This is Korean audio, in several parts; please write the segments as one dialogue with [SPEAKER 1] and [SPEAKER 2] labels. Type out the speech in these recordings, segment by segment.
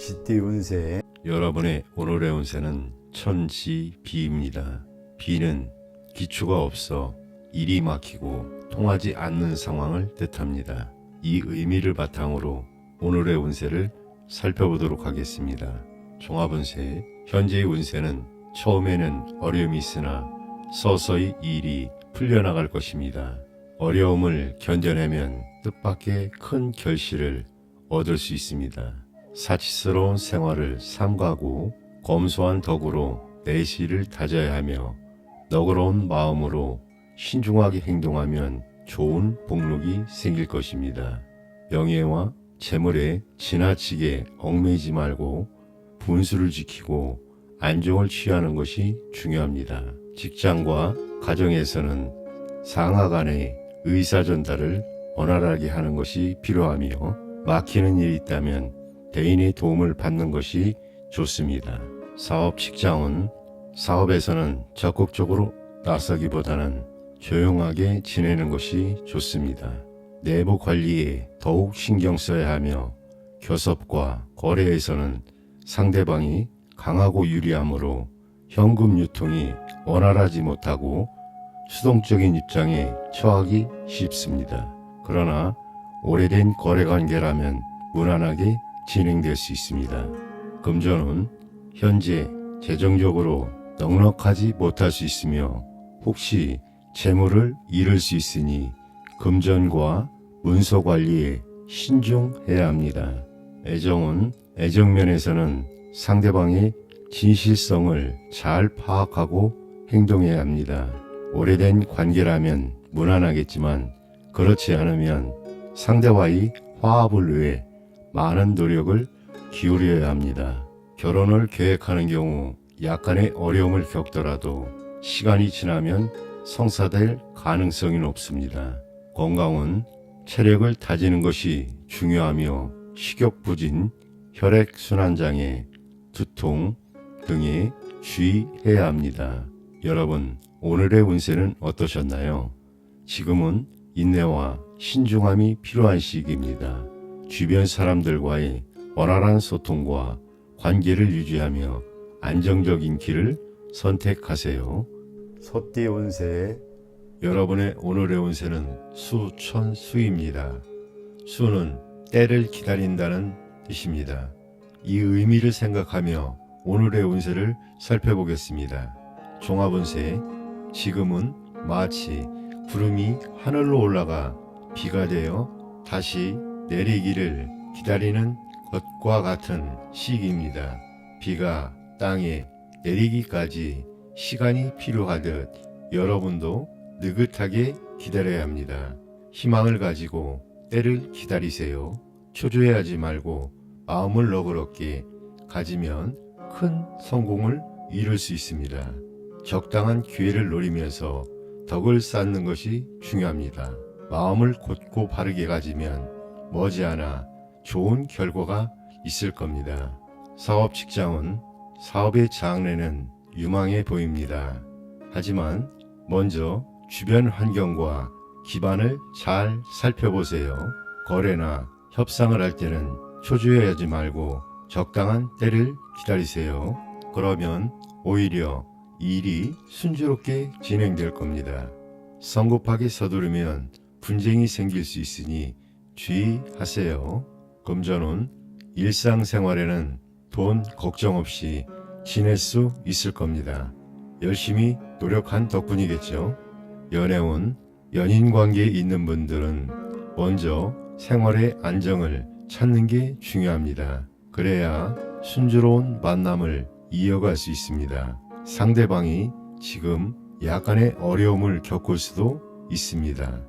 [SPEAKER 1] 쥐띠 운세.
[SPEAKER 2] 여러분의 오늘의 운세는 천지비입니다. 비는 기초가 없어 일이 막히고 통하지 않는 상황을 뜻합니다. 이 의미를 바탕으로 오늘의 운세를 살펴보도록 하겠습니다. 종합운세. 현재의 운세는 처음에는 어려움이 있으나 서서히 일이 풀려나갈 것입니다. 어려움을 견뎌내면 뜻밖의 큰 결실을 얻을 수 있습니다. 사치스러운 생활을 삼가고 검소한 덕으로 내실을 다져야 하며 너그러운 마음으로 신중하게 행동하면 좋은 복록이 생길 것입니다. 명예와 재물에 지나치게 얽매이지 말고 분수를 지키고 안정을 취하는 것이 중요합니다. 직장과 가정에서는 상하 간의 의사 전달을 원활하게 하는 것이 필요하며 막히는 일이 있다면 대인의 도움을 받는 것이 좋습니다. 사업 직장은 사업에서는 적극적으로 나서기보다는 조용하게 지내는 것이 좋습니다. 내부 관리에 더욱 신경 써야 하며 교섭과 거래에서는 상대방이 강하고 유리하므로 현금 유통이 원활하지 못하고 수동적인 입장에 처하기 쉽습니다. 그러나 오래된 거래관계라면 무난하게 진행될 수 있습니다. 금전은 현재 재정적으로 넉넉하지 못할 수 있으며 혹시 재물을 잃을 수 있으니 금전과 문서 관리에 신중해야 합니다. 애정은 애정면에서는 상대방의 진실성을 잘 파악하고 행동해야 합니다. 오래된 관계라면 무난하겠지만 그렇지 않으면 상대와의 화합을 위해 많은 노력을 기울여야 합니다. 결혼을 계획하는 경우 약간의 어려움을 겪더라도 시간이 지나면 성사될 가능성이 높습니다. 건강은 체력을 다지는 것이 중요하며 식욕부진, 혈액순환장애, 두통 등에 주의해야 합니다. 여러분, 오늘의 운세는 어떠셨나요? 지금은 인내와 신중함이 필요한 시기입니다. 주변 사람들과의 원활한 소통과 관계를 유지하며 안정적인 길을 선택하세요.
[SPEAKER 1] 소띠 운세.
[SPEAKER 2] 여러분의 오늘의 운세는 수천수입니다. 수는 때를 기다린다는 뜻입니다. 이 의미를 생각하며 오늘의 운세를 살펴보겠습니다. 종합운세. 지금은 마치 구름이 하늘로 올라가 비가 되어 다시 내리기를 기다리는 것과 같은 시기입니다. 비가 땅에 내리기까지 시간이 필요하듯 여러분도 느긋하게 기다려야 합니다. 희망을 가지고 때를 기다리세요. 초조해하지 말고 마음을 너그럽게 가지면 큰 성공을 이룰 수 있습니다. 적당한 기회를 노리면서 덕을 쌓는 것이 중요합니다. 마음을 곧고 바르게 가지면 머지않아 좋은 결과가 있을 겁니다. 사업 직장은 사업의 장래는 유망해 보입니다. 하지만 먼저 주변 환경과 기반을 잘 살펴보세요. 거래나 협상을 할 때는 초조해하지 말고 적당한 때를 기다리세요. 그러면 오히려 일이 순조롭게 진행될 겁니다. 성급하게 서두르면 분쟁이 생길 수 있으니 주의하세요. 금전운. 일상생활에는 돈 걱정 없이 지낼 수 있을 겁니다. 열심히 노력한 덕분이겠죠. 연애운. 연인관계에 있는 분들은 먼저 생활의 안정을 찾는 게 중요합니다. 그래야 순조로운 만남을 이어갈 수 있습니다. 상대방이 지금 약간의 어려움을 겪을 수도 있습니다.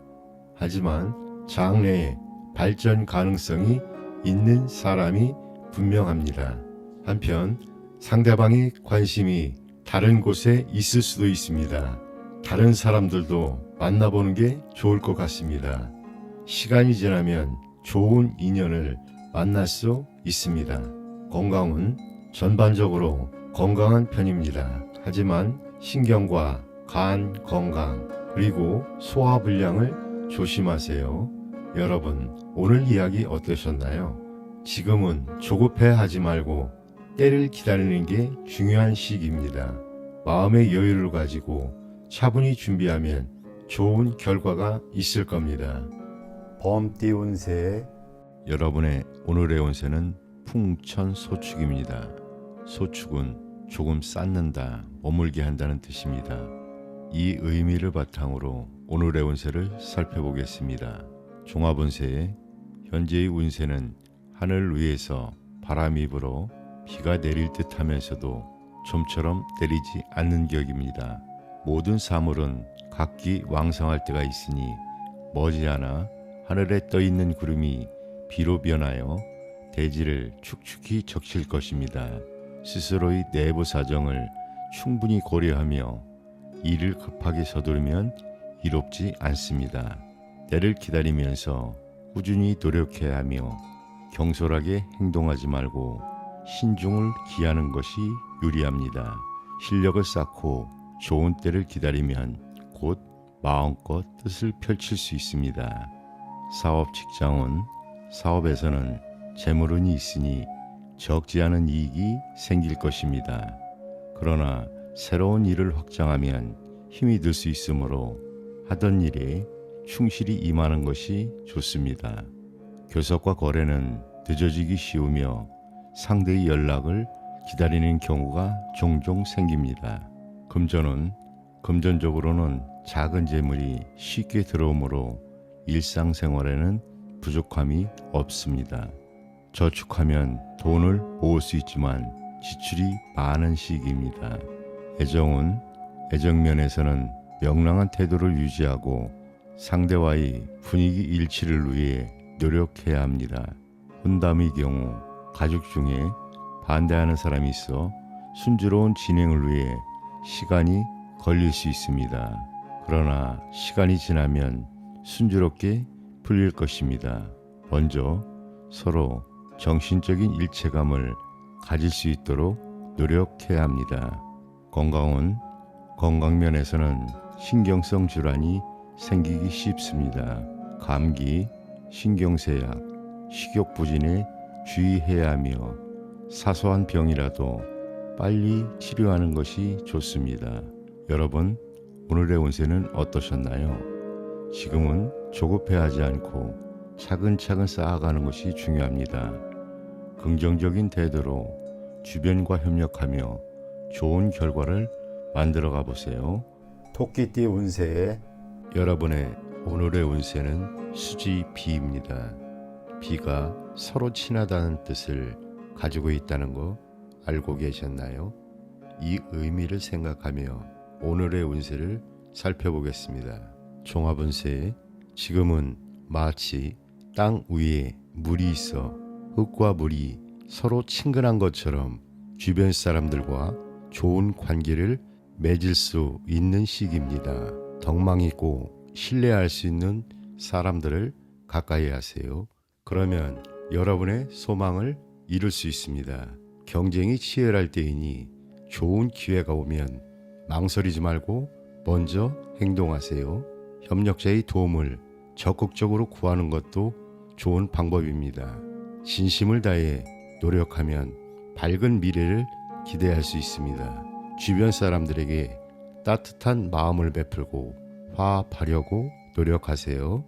[SPEAKER 2] 하지만 장래에 발전 가능성이 있는 사람이 분명합니다. 한편 상대방의 관심이 다른 곳에 있을 수도 있습니다. 다른 사람들도 만나보는 게 좋을 것 같습니다. 시간이 지나면 좋은 인연을 만날 수 있습니다. 건강은 전반적으로 건강한 편입니다. 하지만 신경과 간 건강 그리고 소화불량을 조심하세요. 여러분, 오늘 이야기 어떠셨나요? 지금은 조급해 하지 말고 때를 기다리는 게 중요한 시기입니다. 마음의 여유를 가지고 차분히 준비하면 좋은 결과가 있을 겁니다.
[SPEAKER 1] 범띠 운세,
[SPEAKER 2] 여러분의 오늘의 운세는 풍천소축입니다. 소축은 조금 쌓는다, 머물게 한다는 뜻입니다. 이 의미를 바탕으로 오늘의 운세를 살펴보겠습니다. 종합운세의 현재의 운세는 하늘 위에서 바람이 불어 비가 내릴 듯 하면서도 좀처럼 내리지 않는 격입니다. 모든 사물은 각기 왕성할 때가 있으니 머지않아 하늘에 떠있는 구름이 비로 변하여 대지를 축축히 적실 것입니다. 스스로의 내부 사정을 충분히 고려하며 일을 급하게 서두르면 이롭지 않습니다. 때를 기다리면서 꾸준히 노력해야 하며 경솔하게 행동하지 말고 신중을 기하는 것이 유리합니다. 실력을 쌓고 좋은 때를 기다리면 곧 마음껏 뜻을 펼칠 수 있습니다. 사업 직장은 사업에서는 재물운이 있으니 적지 않은 이익이 생길 것입니다. 그러나 새로운 일을 확장하면 힘이 들 수 있으므로 하던 일에 충실히 임하는 것이 좋습니다. 교섭과 거래는 늦어지기 쉬우며 상대의 연락을 기다리는 경우가 종종 생깁니다. 금전적으로는 작은 재물이 쉽게 들어오므로 일상생활에는 부족함이 없습니다. 저축하면 돈을 모을 수 있지만 지출이 많은 시기입니다. 애정면에서는 명랑한 태도를 유지하고 상대와의 분위기 일치를 위해 노력해야 합니다. 혼담의 경우 가족 중에 반대하는 사람이 있어 순조로운 진행을 위해 시간이 걸릴 수 있습니다. 그러나 시간이 지나면 순조롭게 풀릴 것입니다. 먼저 서로 정신적인 일체감을 가질 수 있도록 노력해야 합니다. 건강면에서는 신경성 질환이 생기기 쉽습니다. 감기, 신경쇠약, 식욕부진에 주의해야 하며 사소한 병이라도 빨리 치료하는 것이 좋습니다. 여러분, 오늘의 운세는 어떠셨나요? 지금은 조급해하지 않고 차근차근 쌓아가는 것이 중요합니다. 긍정적인 태도로 주변과 협력하며 좋은 결과를 만들어가 보세요.
[SPEAKER 1] 토끼띠 운세,
[SPEAKER 2] 여러분의 오늘의 운세는 수지 비입니다. 비가 서로 친하다는 뜻을 가지고 있다는 거 알고 계셨나요? 이 의미를 생각하며 오늘의 운세를 살펴보겠습니다. 종합운세, 지금은 마치 땅 위에 물이 있어 흙과 물이 서로 친근한 것처럼 주변 사람들과 좋은 관계를 맺을 수 있는 시기입니다. 덕망 있고 신뢰할 수 있는 사람들을 가까이 하세요. 그러면 여러분의 소망을 이룰 수 있습니다. 경쟁이 치열할 때이니 좋은 기회가 오면 망설이지 말고 먼저 행동하세요. 협력자의 도움을 적극적으로 구하는 것도 좋은 방법입니다. 진심을 다해 노력하면 밝은 미래를 기대할 수 있습니다. 주변 사람들에게 따뜻한 마음을 베풀고 화합하려고 노력하세요.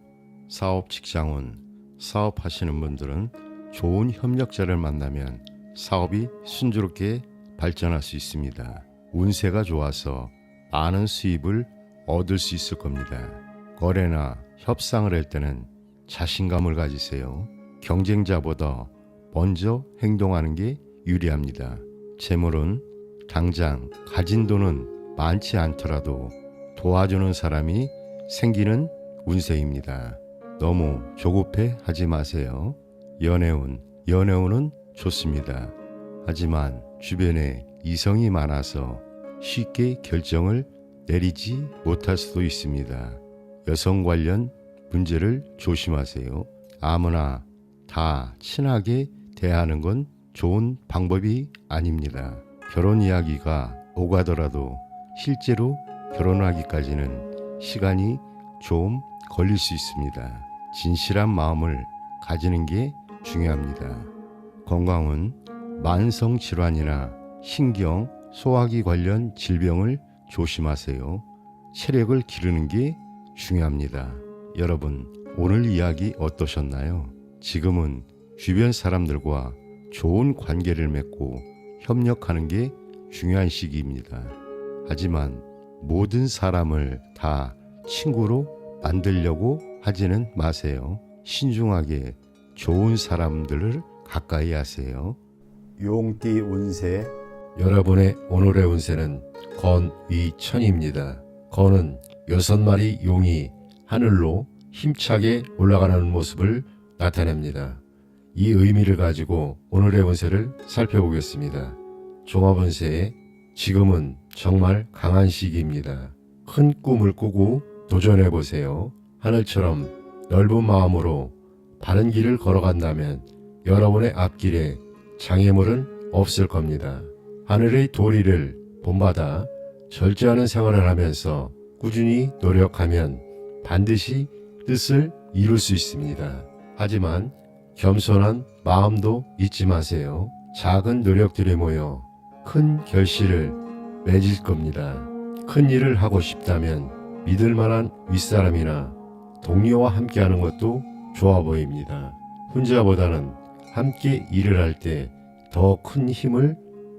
[SPEAKER 2] 사업 직장은 사업하시는 분들은 좋은 협력자를 만나면 사업이 순조롭게 발전할 수 있습니다. 운세가 좋아서 많은 수입을 얻을 수 있을 겁니다. 거래나 협상을 할 때는 자신감을 가지세요. 경쟁자보다 먼저 행동하는 게 유리합니다. 재물은 당장 가진 돈은 많지 않더라도 도와주는 사람이 생기는 운세입니다. 너무 조급해 하지 마세요. 연애운은 좋습니다. 하지만 주변에 이성이 많아서 쉽게 결정을 내리지 못할 수도 있습니다. 여성 관련 문제를 조심하세요. 아무나 다 친하게 대하는 건 좋은 방법이 아닙니다. 결혼 이야기가 오가더라도 실제로 결혼하기까지는 시간이 좀 걸릴 수 있습니다. 진실한 마음을 가지는 게 중요합니다. 건강은 만성 질환이나 신경, 소화기 관련 질병을 조심하세요. 체력을 기르는 게 중요합니다. 여러분, 오늘 이야기 어떠셨나요? 지금은 주변 사람들과 좋은 관계를 맺고 협력하는 게 중요한 시기입니다. 하지만 모든 사람을 다 친구로 만들려고 하지는 마세요. 신중하게 좋은 사람들을 가까이 하세요.
[SPEAKER 1] 용띠 운세
[SPEAKER 2] 여러분의 오늘의 운세는 건위천입니다. 건은 6마리 용이 하늘로 힘차게 올라가는 모습을 나타냅니다. 이 의미를 가지고 오늘의 운세를 살펴보겠습니다. 종합운세, 지금은 정말 강한 시기입니다. 큰 꿈을 꾸고 도전해보세요. 하늘처럼 넓은 마음으로 바른 길을 걸어간다면 여러분의 앞길에 장애물은 없을 겁니다. 하늘의 도리를 본받아 절제하는 생활을 하면서 꾸준히 노력하면 반드시 뜻을 이룰 수 있습니다. 하지만 겸손한 마음도 잊지 마세요. 작은 노력들이 모여 큰 결실을 맺을 겁니다. 큰 일을 하고 싶다면 믿을 만한 윗사람이나 동료와 함께하는 것도 좋아 보입니다. 혼자보다는 함께 일을 할 때 더 큰 힘을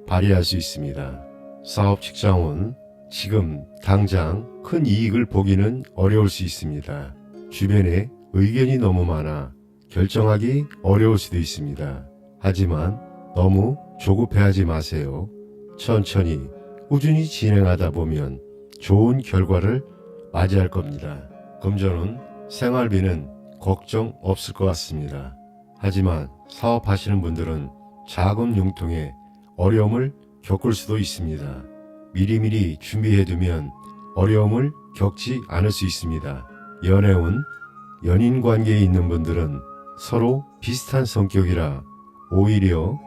[SPEAKER 2] 발휘할 수 있습니다. 사업 직장은 지금 당장 큰 이익을 보기는 어려울 수 있습니다. 주변에 의견이 너무 많아 결정하기 어려울 수도 있습니다. 하지만 너무 조급해하지 마세요. 천천히 꾸준히 진행하다 보면 좋은 결과를 맞이할 겁니다. 금전은 생활비는 걱정 없을 것 같습니다. 하지만 사업하시는 분들은 자금 융통에 어려움을 겪을 수도 있습니다. 미리미리 준비해두면 어려움을 겪지 않을 수 있습니다. 연애운, 연인 관계에 있는 분들은 서로 비슷한 성격이라 오히려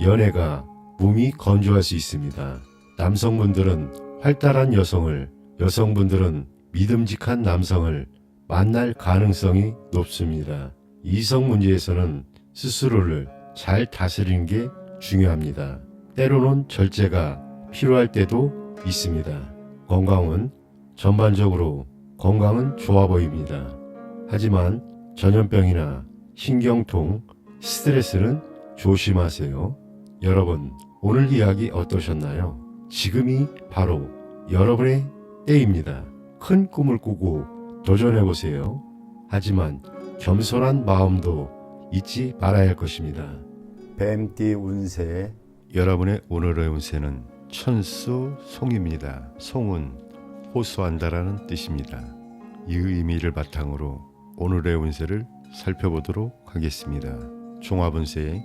[SPEAKER 2] 연애가 몸이 건조할 수 있습니다. 남성분들은 활달한 여성을, 여성분들은 믿음직한 남성을 만날 가능성이 높습니다. 이성 문제에서는 스스로를 잘 다스리는 게 중요합니다. 때로는 절제가 필요할 때도 있습니다. 건강은 전반적으로 건강은 좋아 보입니다. 하지만 전염병이나 신경통, 스트레스는 조심하세요. 여러분, 오늘 이야기 어떠셨나요? 지금이 바로 여러분의 때입니다. 큰 꿈을 꾸고 도전해보세요. 하지만 겸손한 마음도 잊지 말아야 할 것입니다.
[SPEAKER 1] 뱀띠 운세
[SPEAKER 2] 여러분의 오늘의 운세는 천수 송입니다. 송은 호소한다라는 뜻입니다. 이 의미를 바탕으로 오늘의 운세를 살펴보도록 하겠습니다. 종합운세,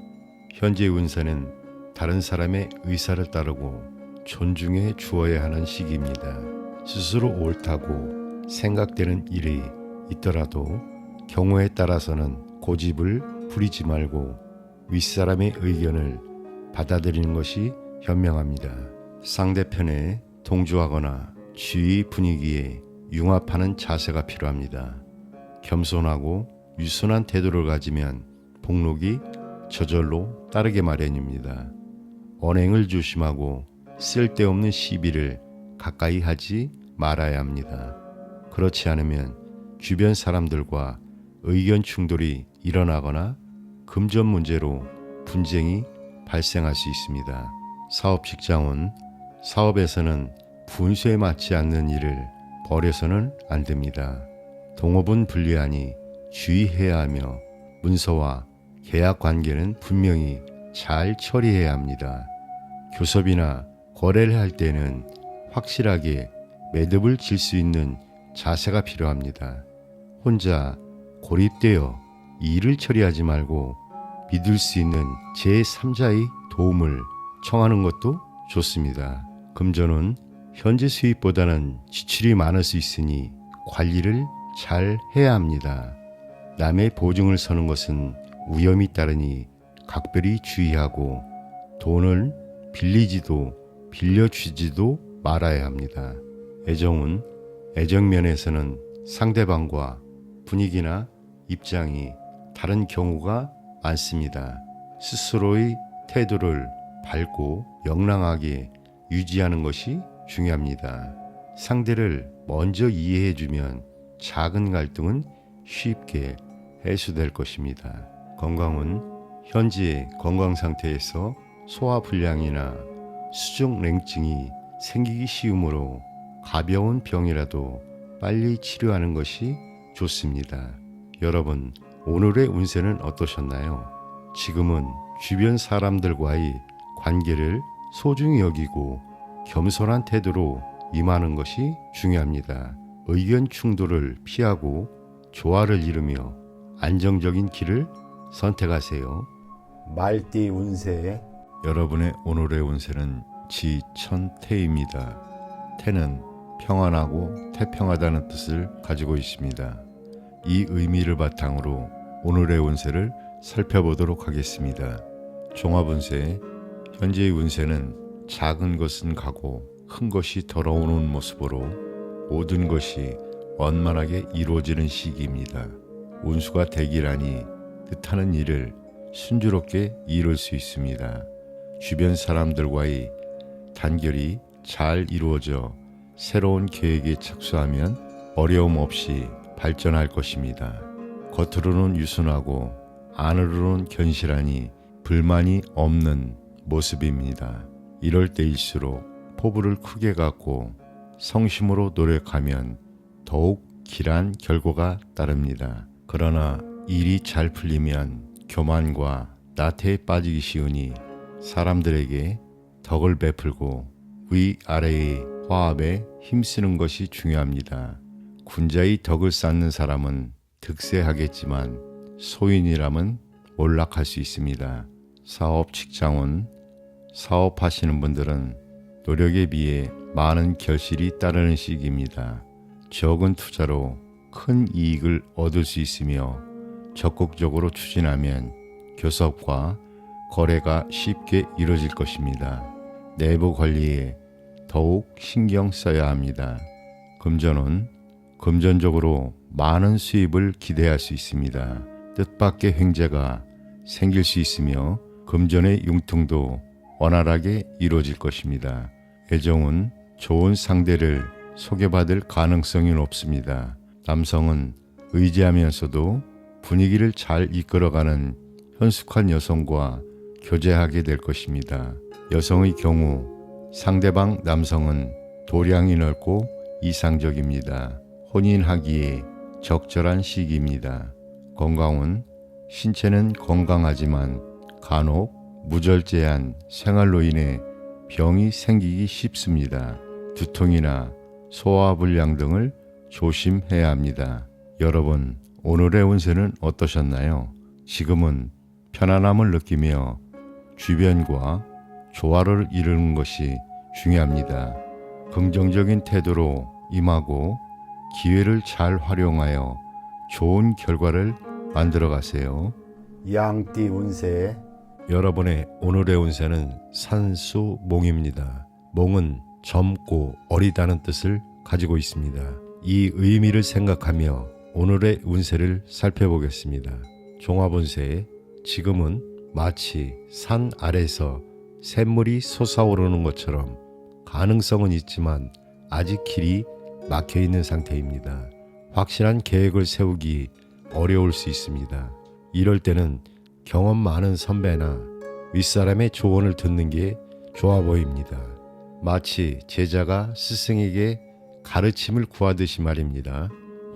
[SPEAKER 2] 현재 운세는 다른 사람의 의사를 따르고 존중해 주어야 하는 시기입니다. 스스로 옳다고 생각되는 일이 있더라도 경우에 따라서는 고집을 부리지 말고 윗사람의 의견을 받아들이는 것이 현명합니다. 상대편에 동조하거나 주위 분위기에 융합하는 자세가 필요합니다. 겸손하고 유순한 태도를 가지면 복록이 저절로 따르게 마련입니다. 언행을 조심하고 쓸데없는 시비를 가까이 하지 말아야 합니다. 그렇지 않으면 주변 사람들과 의견 충돌이 일어나거나 금전 문제로 분쟁이 발생할 수 있습니다. 사업 직장은 사업에서는 분수에 맞지 않는 일을 벌여서는 안 됩니다. 동업은 불리하니 주의해야 하며 문서와 계약 관계는 분명히 잘 처리해야 합니다. 교섭이나 거래를 할 때는 확실하게 매듭을 질 수 있는 자세가 필요합니다. 혼자 고립되어 일을 처리하지 말고 믿을 수 있는 제3자의 도움을 청하는 것도 좋습니다. 금전은 현재 수입보다는 지출이 많을 수 있으니 관리를 잘 해야 합니다. 남의 보증을 서는 것은 위험이 따르니 각별히 주의하고 돈을 빌리지도 빌려주지도 말아야 합니다. 애정은 애정면에서는 상대방과 분위기나 입장이 다른 경우가 많습니다. 스스로의 태도를 밝고 명랑하게 유지하는 것이 중요합니다. 상대를 먼저 이해해주면 작은 갈등은 쉽게 해소될 것입니다. 건강은 현재 건강 상태에서 소화불량이나 수족냉증이 생기기 쉬우므로 가벼운 병이라도 빨리 치료하는 것이 좋습니다. 여러분, 오늘의 운세는 어떠셨나요? 지금은 주변 사람들과의 관계를 소중히 여기고 겸손한 태도로 임하는 것이 중요합니다. 의견 충돌을 피하고 조화를 이루며 안정적인 길을 선택하세요.
[SPEAKER 1] 말띠 운세
[SPEAKER 2] 여러분의 오늘의 운세는 지천태입니다. 태는 평안하고 태평하다는 뜻을 가지고 있습니다. 이 의미를 바탕으로 오늘의 운세를 살펴보도록 하겠습니다. 종합운세, 현재의 운세는 작은 것은 가고 큰 것이 돌아오는 모습으로 모든 것이 원만하게 이루어지는 시기입니다. 운수가 대기라니 뜻하는 일을 순조롭게 이룰 수 있습니다. 주변 사람들과의 단결이 잘 이루어져 새로운 계획에 착수하면 어려움 없이 발전할 것입니다. 겉으로는 유순하고 안으로는 견실하니 불만이 없는 모습입니다. 이럴 때일수록 포부를 크게 갖고 성심으로 노력하면 더욱 길한 결과가 따릅니다. 그러나 일이 잘 풀리면 교만과 나태에 빠지기 쉬우니 사람들에게 덕을 베풀고 위아래의 화합에 힘쓰는 것이 중요합니다. 군자의 덕을 쌓는 사람은 득세하겠지만 소인이라면 몰락할 수 있습니다. 사업, 직장운, 사업하시는 분들은 노력에 비해 많은 결실이 따르는 시기입니다. 적은 투자로 큰 이익을 얻을 수 있으며 적극적으로 추진하면 교섭과 거래가 쉽게 이루어질 것입니다. 내부 관리에 더욱 신경 써야 합니다. 금전은 금전적으로 많은 수입을 기대할 수 있습니다. 뜻밖의 횡재가 생길 수 있으며 금전의 융통도 원활하게 이루어질 것입니다. 애정은 좋은 상대를 소개받을 가능성이 높습니다. 남성은 의지하면서도 분위기를 잘 이끌어가는 현숙한 여성과 교제하게 될 것입니다. 여성의 경우 상대방 남성은 도량이 넓고 이상적입니다. 혼인하기에 적절한 시기입니다. 건강은 신체는 건강하지만 간혹 무절제한 생활로 인해 병이 생기기 쉽습니다. 두통이나 소화불량 등을 조심해야 합니다. 여러분, 오늘의 운세는 어떠셨나요? 지금은 편안함을 느끼며 주변과 조화를 이루는 것이 중요합니다. 긍정적인 태도로 임하고 기회를 잘 활용하여 좋은 결과를 만들어 가세요.
[SPEAKER 1] 양띠 운세
[SPEAKER 2] 여러분의 오늘의 운세는 산수몽입니다. 몽은 젊고 어리다는 뜻을 가지고 있습니다. 이 의미를 생각하며 오늘의 운세를 살펴보겠습니다. 종합운세, 지금은 마치 산 아래서 샘물이 솟아오르는 것처럼 가능성은 있지만 아직 길이 막혀 있는 상태입니다. 확실한 계획을 세우기 어려울 수 있습니다. 이럴 때는 경험 많은 선배나 윗사람의 조언을 듣는 게 좋아 보입니다. 마치 제자가 스승에게 가르침을 구하듯이 말입니다.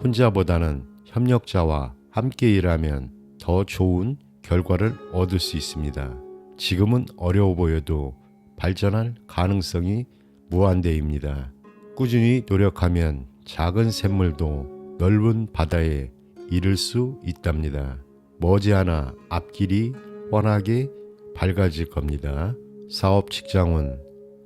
[SPEAKER 2] 혼자보다는 협력자와 함께 일하면 더 좋은 결과를 얻을 수 있습니다. 지금은 어려워 보여도 발전할 가능성이 무한대입니다. 꾸준히 노력하면 작은 샘물도 넓은 바다에 이를 수 있답니다. 머지않아 앞길이 훤하게 밝아질 겁니다. 사업, 직장은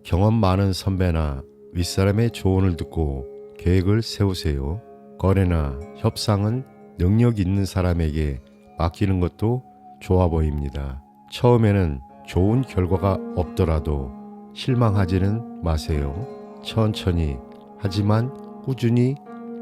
[SPEAKER 2] 경험 많은 선배나 윗사람의 조언을 듣고 계획을 세우세요. 거래나 협상은 능력 있는 사람에게 맡기는 것도 좋아 보입니다. 처음에는 좋은 결과가 없더라도 실망하지는 마세요. 천천히 하지만 꾸준히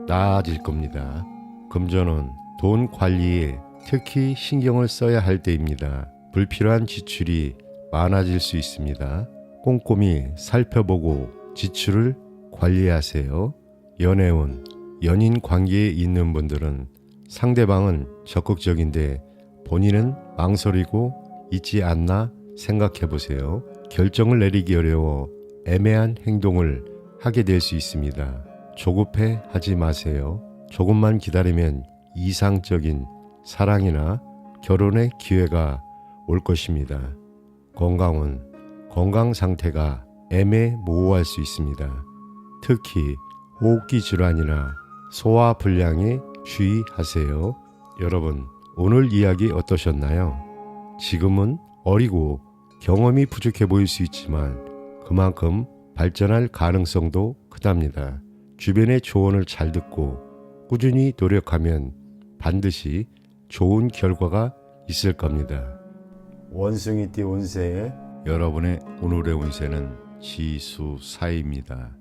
[SPEAKER 2] 나아질 겁니다. 금전은 돈 관리에 특히 신경을 써야 할 때입니다. 불필요한 지출이 많아질 수 있습니다. 꼼꼼히 살펴보고 지출을 관리하세요. 연애운, 연인 관계에 있는 분들은 상대방은 적극적인데 본인은 망설이고 있지 않나 생각해 보세요. 결정을 내리기 어려워 애매한 행동을 하게 될 수 있습니다. 조급해 하지 마세요. 조금만 기다리면 이상적인 사랑이나 결혼의 기회가 올 것입니다. 건강은 건강 상태가 애매모호할 수 있습니다. 특히 호흡기 질환이나 소화 불량에 주의하세요. 여러분, 오늘 이야기 어떠셨나요? 지금은 어리고 경험이 부족해 보일 수 있지만 그만큼 발전할 가능성도 크답니다. 주변의 조언을 잘 듣고 꾸준히 노력하면 반드시 좋은 결과가 있을 겁니다.
[SPEAKER 1] 원숭이띠 운세
[SPEAKER 2] 여러분의 오늘의 운세는 지수사입니다.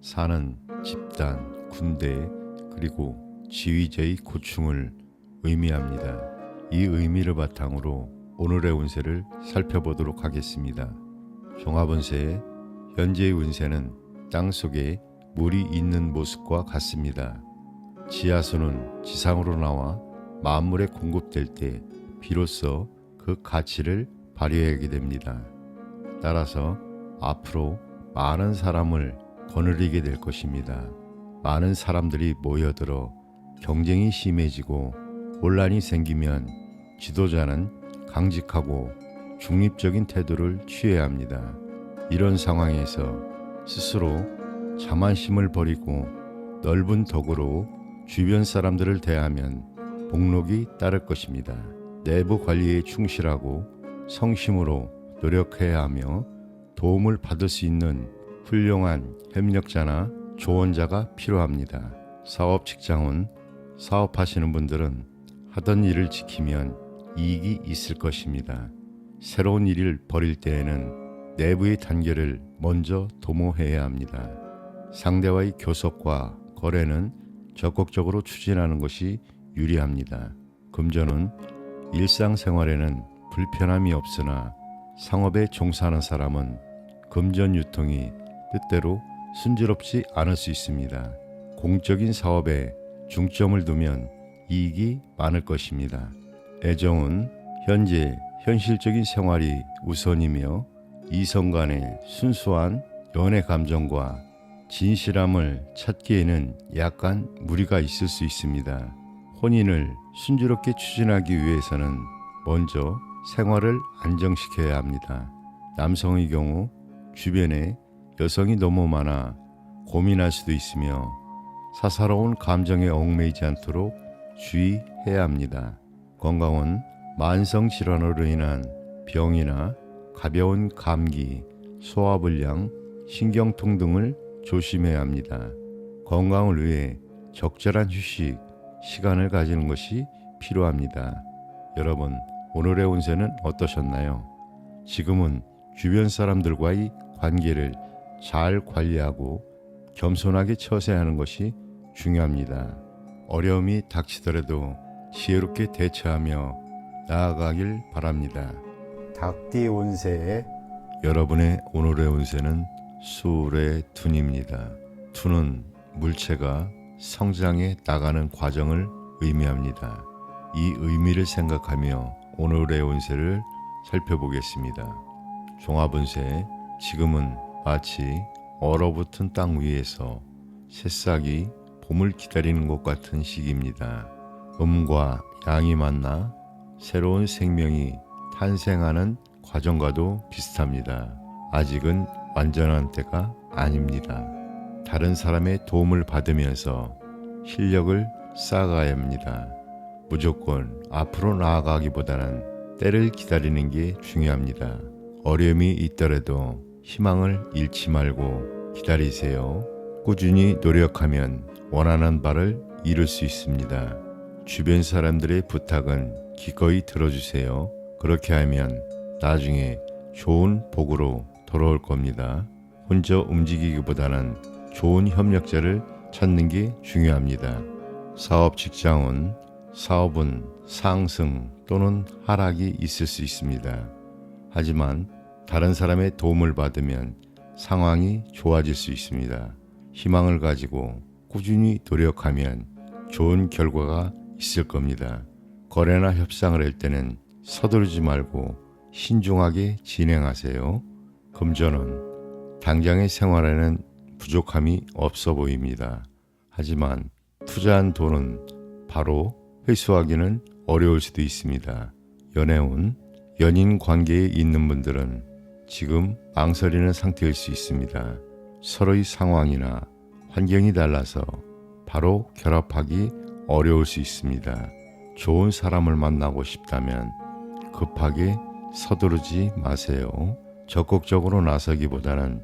[SPEAKER 2] 사는 집단, 군대, 그리고 지휘자의 고충을 의미합니다. 이 의미를 바탕으로 오늘의 운세를 살펴보도록 하겠습니다. 종합운세, 현재의 운세는 땅속에 물이 있는 모습과 같습니다. 지하수는 지상으로 나와 만물에 공급될 때 비로소 그 가치를 발휘하게 됩니다. 따라서 앞으로 많은 사람을 거느리게 될 것입니다. 많은 사람들이 모여들어 경쟁이 심해지고 혼란이 생기면 지도자는 강직하고 중립적인 태도를 취해야 합니다. 이런 상황에서 스스로 자만심을 버리고 넓은 덕으로 주변 사람들을 대하면 복록이 따를 것입니다. 내부 관리에 충실하고 성심으로 노력해야 하며 도움을 받을 수 있는 훌륭한 협력자나 조언자가 필요합니다. 사업 직장은 사업하시는 분들은 하던 일을 지키면 이익이 있을 것입니다. 새로운 일을 벌일 때에는 내부의 단계를 먼저 도모해야 합니다. 상대와의 교섭과 거래는 적극적으로 추진하는 것이 유리합니다. 금전은 일상생활에는 불편함이 없으나 상업에 종사하는 사람은 금전 유통이 뜻대로 순조롭지 않을 수 있습니다. 공적인 사업에 중점을 두면 이익이 많을 것입니다. 애정은 현재 현실적인 생활이 우선이며 이성 간의 순수한 연애 감정과 진실함을 찾기에는 약간 무리가 있을 수 있습니다. 혼인을 순조롭게 추진하기 위해서는 먼저 생활을 안정시켜야 합니다. 남성의 경우 주변에 여성이 너무 많아 고민할 수도 있으며 사사로운 감정에 얽매이지 않도록 주의해야 합니다. 건강은 만성 질환으로 인한 병이나 가벼운 감기, 소화불량, 신경통 등을 조심해야 합니다. 건강을 위해 적절한 휴식, 시간을 가지는 것이 필요합니다. 여러분, 오늘의 운세는 어떠셨나요? 지금은 주변 사람들과의 관계를 잘 관리하고 겸손하게 처세하는 것이 중요합니다. 어려움이 닥치더라도 지혜롭게 대처하며 나아가길 바랍니다.
[SPEAKER 1] 닭띠 운세
[SPEAKER 2] 여러분의 오늘의 운세는 수의 둔입니다. 둔은 물체가 성장해 나가는 과정을 의미합니다. 이 의미를 생각하며 오늘의 운세를 살펴보겠습니다. 종합운세, 지금은 마치 얼어붙은 땅 위에서 새싹이 봄을 기다리는 것 같은 시기입니다. 음과 양이 만나 새로운 생명이 탄생하는 과정과도 비슷합니다. 아직은 완전한 때가 아닙니다. 다른 사람의 도움을 받으면서 실력을 쌓아가야 합니다. 무조건 앞으로 나아가기보다는 때를 기다리는 게 중요합니다. 어려움이 있더라도 희망을 잃지 말고 기다리세요. 꾸준히 노력하면 원하는 바를 이룰 수 있습니다. 주변 사람들의 부탁은 기꺼이 들어주세요. 그렇게 하면 나중에 좋은 복으로 돌아올 겁니다. 혼자 움직이기보다는 좋은 협력자를 찾는 게 중요합니다. 사업 직장은 사업은 상승 또는 하락이 있을 수 있습니다. 하지만 다른 사람의 도움을 받으면 상황이 좋아질 수 있습니다. 희망을 가지고 꾸준히 노력하면 좋은 결과가 있을 겁니다. 거래나 협상을 할 때는 서두르지 말고 신중하게 진행하세요. 금전은 당장의 생활에는 부족함이 없어 보입니다. 하지만 투자한 돈은 바로 회수하기는 어려울 수도 있습니다. 연애운, 연인 관계에 있는 분들은 지금 망설이는 상태일 수 있습니다. 서로의 상황이나 환경이 달라서 바로 결합하기 어려울 수 있습니다. 좋은 사람을 만나고 싶다면 급하게 서두르지 마세요. 적극적으로 나서기보다는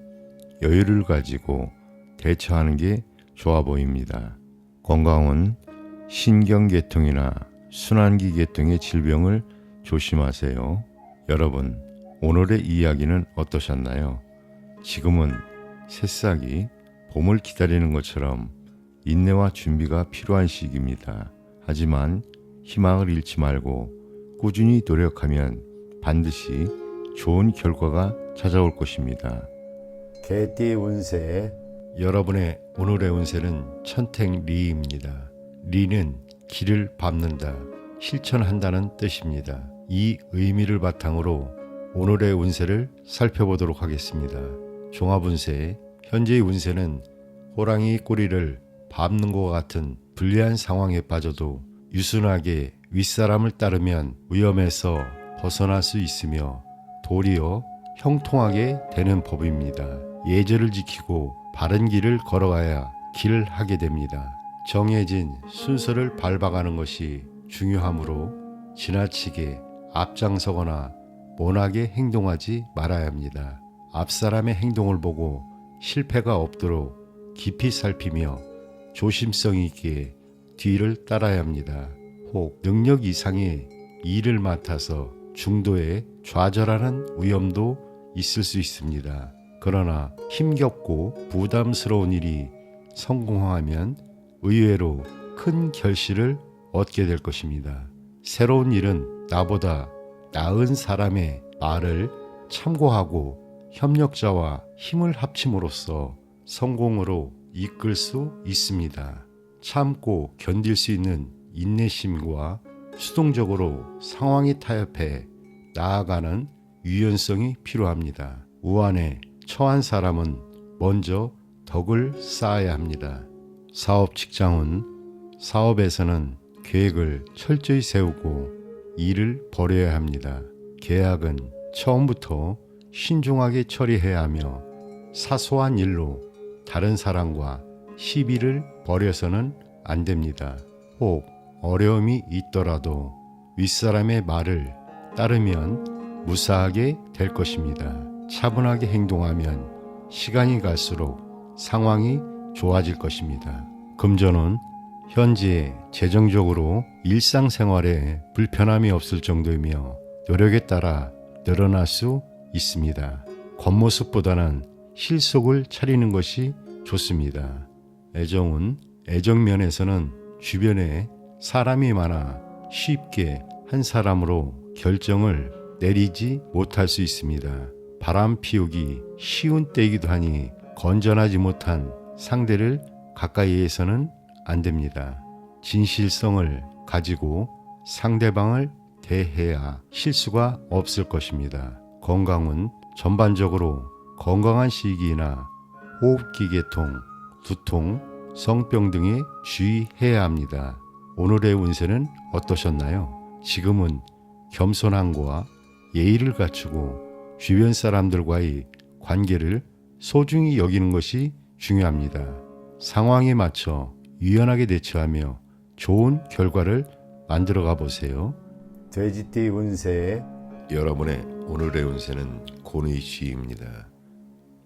[SPEAKER 2] 여유를 가지고 대처하는 게 좋아 보입니다. 건강은 신경계통이나 순환기 계통의 질병을 조심하세요. 여러분, 오늘의 이야기는 어떠셨나요? 지금은 새싹이 봄을 기다리는 것처럼 인내와 준비가 필요한 시기입니다. 하지만 희망을 잃지 말고 꾸준히 노력하면 반드시 좋은 결과가 찾아올 것입니다.
[SPEAKER 1] 개띠 운세
[SPEAKER 2] 여러분의 오늘의 운세는 천택리입니다. 리는 길을 밟는다, 실천한다는 뜻입니다. 이 의미를 바탕으로 오늘의 운세를 살펴보도록 하겠습니다. 종합운세, 현재의 운세는 호랑이 꼬리를 밟는 것과 같은 불리한 상황에 빠져도 유순하게 윗사람을 따르면 위험에서 벗어날 수 있으며 도리어 형통하게 되는 법입니다. 예절을 지키고 바른 길을 걸어가야 길을 하게 됩니다. 정해진 순서를 밟아가는 것이 중요하므로 지나치게 앞장서거나 모나게 행동하지 말아야 합니다. 앞사람의 행동을 보고 실패가 없도록 깊이 살피며 조심성 있게 뒤를 따라야 합니다. 혹 능력 이상의 일을 맡아서 중도에 좌절하는 위험도 있을 수 있습니다. 그러나 힘겹고 부담스러운 일이 성공하면 의외로 큰 결실을 얻게 될 것입니다. 새로운 일은 나보다 나은 사람의 말을 참고하고 협력자와 힘을 합침으로써 성공으로 이끌 수 있습니다. 참고 견딜 수 있는 인내심과 수동적으로 상황에 타협해 나아가는 유연성이 필요합니다. 우환에 처한 사람은 먼저 덕을 쌓아야 합니다. 사업 직장은 사업에서는 계획을 철저히 세우고 일을 벌여야 합니다. 계약은 처음부터 신중하게 처리해야 하며 사소한 일로 다른 사람과 시비를 벌여서는 안 됩니다. 혹 어려움이 있더라도 윗사람의 말을 따르면 무사하게 될 것입니다. 차분하게 행동하면 시간이 갈수록 상황이 좋아질 것입니다. 금전은 현재 재정적으로 일상생활에 불편함이 없을 정도이며 노력에 따라 늘어날 수 있습니다. 겉모습보다는 실속을 차리는 것이 좋습니다. 애정은 애정면에서는 주변에 사람이 많아 쉽게 한 사람으로 결정을 내리지 못할 수 있습니다. 바람 피우기 쉬운 때이기도 하니 건전하지 못한 상대를 가까이에서는 안 됩니다. 진실성을 가지고 상대방을 대해야 실수가 없을 것입니다. 건강은 전반적으로 건강한 시기나 호흡기 계통, 두통, 성병 등에 주의해야 합니다. 오늘의 운세는 어떠셨나요? 지금은 겸손함과 예의를 갖추고 주변 사람들과의 관계를 소중히 여기는 것이 중요합니다. 상황에 맞춰 유연하게 대처하며 좋은 결과를 만들어가 보세요.
[SPEAKER 1] 돼지띠 운세
[SPEAKER 2] 여러분의 오늘의 운세는 곤의 쥐입니다.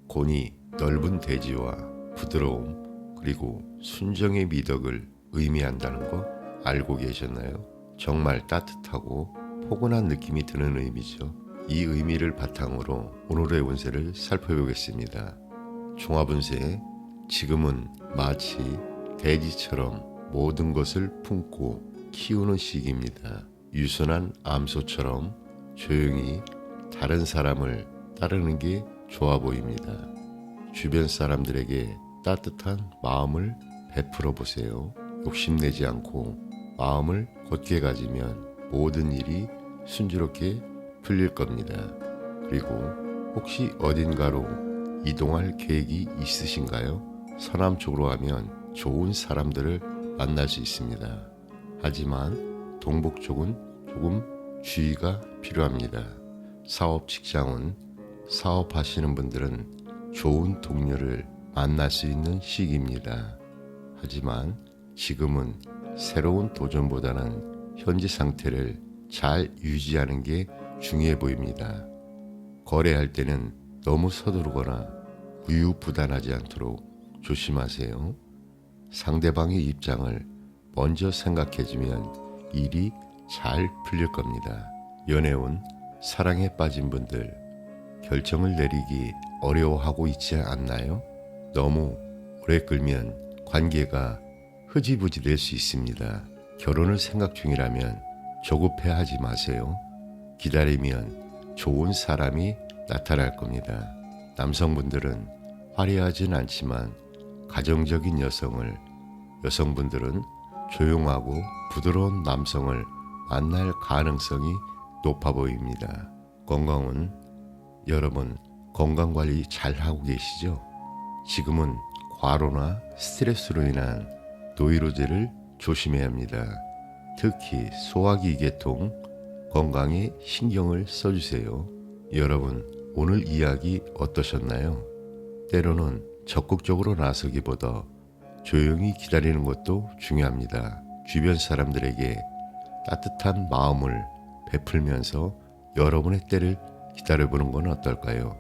[SPEAKER 2] 곤이 넓은 대지와 부드러움 그리고 순정의 미덕을 의미한다는 거 알고 계셨나요? 정말 따뜻하고 포근한 느낌이 드는 의미죠. 이 의미를 바탕으로 오늘의 운세를 살펴보겠습니다. 종합운세, 지금은 마치 대지처럼 모든 것을 품고 키우는 시기입니다. 유순한 암소처럼 조용히 다른 사람을 따르는 게 좋아 보입니다. 주변 사람들에게 따뜻한 마음을 베풀어 보세요. 욕심내지 않고 마음을 곧게 가지면 모든 일이 순조롭게 풀릴 겁니다. 그리고 혹시 어딘가로 이동할 계획이 있으신가요? 서남 쪽으로 가면 좋은 사람들을 만날 수 있습니다. 하지만 동북 쪽은 조금 주의가 필요합니다. 사업 직장은 사업하시는 분들은 좋은 동료를 만날 수 있는 시기입니다. 하지만 지금은 새로운 도전보다는 현재 상태를 잘 유지하는 게 중요해 보입니다. 거래할 때는 너무 서두르거나 우유부단하지 않도록 조심하세요. 상대방의 입장을 먼저 생각해주면 일이 잘 풀릴 겁니다. 연애운, 사랑에 빠진 분들 결정을 내리기 어려워하고 있지 않나요? 너무 오래 끌면 관계가 흐지부지 될 수 있습니다. 결혼을 생각 중이라면 조급해하지 마세요. 기다리면 좋은 사람이 나타날 겁니다. 남성분들은 화려하진 않지만 가정적인 여성분들은 조용하고 부드러운 남성을 만날 가능성이 높아 보입니다. 건강은 여러분 건강관리 잘하고 계시죠? 지금은 과로나 스트레스로 인한 노이로제를 조심해야 합니다. 특히 소화기 계통 건강에 신경을 써주세요. 여러분 오늘 이야기 어떠셨나요? 때로는 적극적으로 나서기보다 조용히 기다리는 것도 중요합니다. 주변 사람들에게 따뜻한 마음을 베풀면서 여러분의 때를 기다려보는 건 어떨까요?